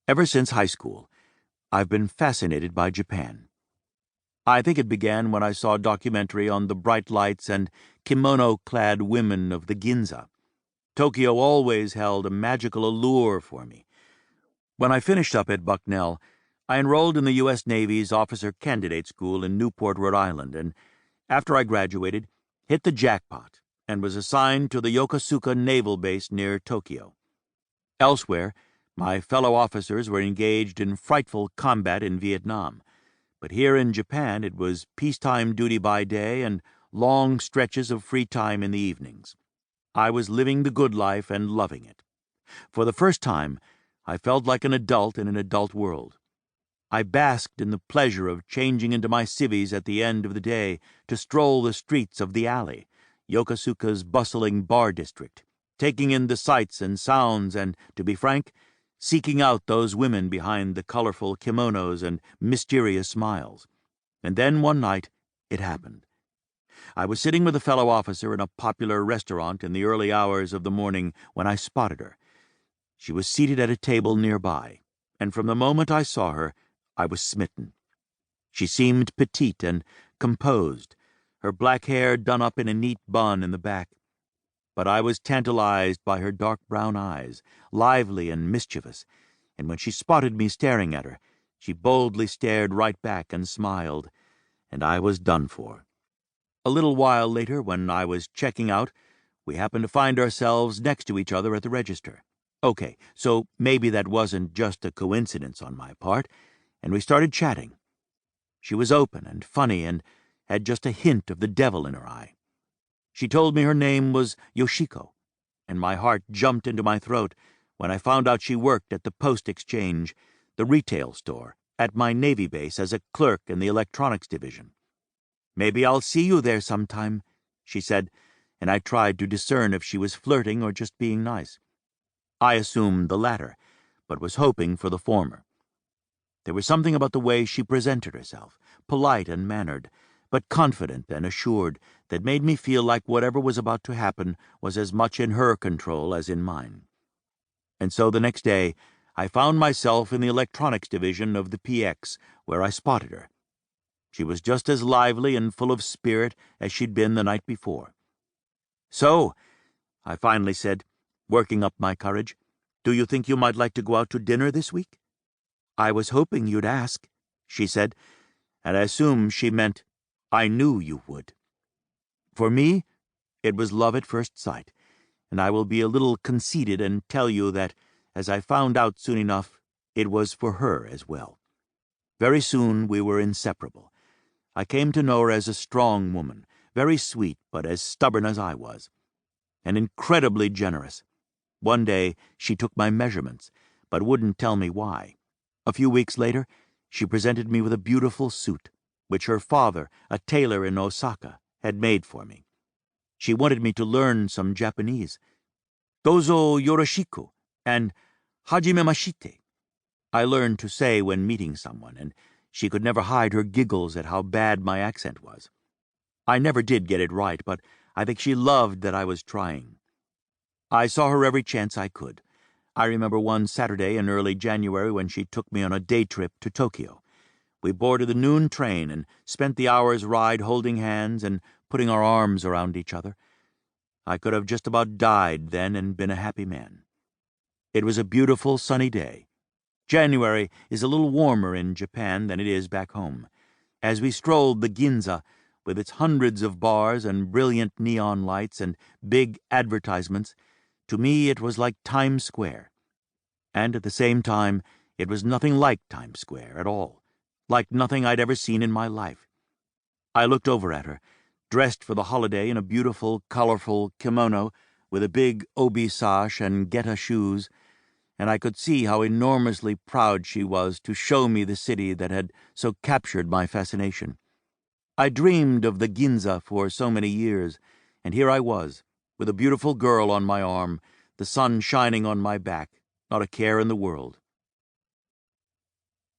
Ever since high school, I've been fascinated by Japan. I think it began when I saw a documentary on the bright lights and kimono-clad women of the Ginza. Tokyo always held a magical allure for me. When I finished up at Bucknell, I enrolled in the U.S. Navy's Officer Candidate School in Newport, Rhode Island, and after I graduated, hit the jackpot and was assigned to the Yokosuka Naval Base near Tokyo. Elsewhere, my fellow officers were engaged in frightful combat in Vietnam, but here in Japan it was peacetime duty by day and long stretches of free time in the evenings. I was living the good life and loving it. For the first time, I felt like an adult in an adult world. I basked in the pleasure of changing into my civvies at the end of the day to stroll the streets of the alley, Yokosuka's bustling bar district, taking in the sights and sounds and, to be frank, seeking out those women behind the colorful kimonos and mysterious smiles. And then one night, it happened. I was sitting with a fellow officer in a popular restaurant in the early hours of the morning when I spotted her. She was seated at a table nearby, and from the moment I saw her, I was smitten. She seemed petite and composed, her black hair done up in a neat bun in the back. But I was tantalized by her dark brown eyes, lively and mischievous, and when she spotted me staring at her, she boldly stared right back and smiled, and I was done for. A little while later, when I was checking out, we happened to find ourselves next to each other at the register. Okay, so maybe that wasn't just a coincidence on my part, and we started chatting. She was open and funny and had just a hint of the devil in her eye. She told me her name was Yoshiko, and my heart jumped into my throat when I found out she worked at the Post Exchange, the retail store, at my Navy base as a clerk in the electronics division. "Maybe I'll see you there sometime," she said, and I tried to discern if she was flirting or just being nice. I assumed the latter, but was hoping for the former. There was something about the way she presented herself, polite and mannered, but confident and assured, that made me feel like whatever was about to happen was as much in her control as in mine. And so the next day, I found myself in the electronics division of the PX, where I spotted her. She was just as lively and full of spirit as she'd been the night before. "So," I finally said, working up my courage, "do you think you might like to go out to dinner this week?" "I was hoping you'd ask," she said, and I assumed she meant, "I knew you would." For me, it was love at first sight, and I will be a little conceited and tell you that, as I found out soon enough, it was for her as well. Very soon we were inseparable. I came to know her as a strong woman, very sweet but as stubborn as I was, and incredibly generous. One day she took my measurements, but wouldn't tell me why. A few weeks later, she presented me with a beautiful suit, which her father, a tailor in Osaka, had made for me. She wanted me to learn some Japanese. "Dozo yoroshiku" and "hajimemashite" I learned to say when meeting someone, and she could never hide her giggles at how bad my accent was. I never did get it right, but I think she loved that I was trying. I saw her every chance I could. I remember one Saturday in early January when she took me on a day trip to Tokyo. We boarded the noon train and spent the hour's ride holding hands and putting our arms around each other. I could have just about died then and been a happy man. It was a beautiful sunny day. January is a little warmer in Japan than it is back home. As we strolled the Ginza, with its hundreds of bars and brilliant neon lights and big advertisements, to me it was like Times Square. And at the same time, it was nothing like Times Square at all, like nothing I'd ever seen in my life. I looked over at her, dressed for the holiday in a beautiful, colorful kimono with a big obi sash and geta shoes, and I could see how enormously proud she was to show me the city that had so captured my fascination. I dreamed of the Ginza for so many years, and here I was, with a beautiful girl on my arm, the sun shining on my back, not a care in the world.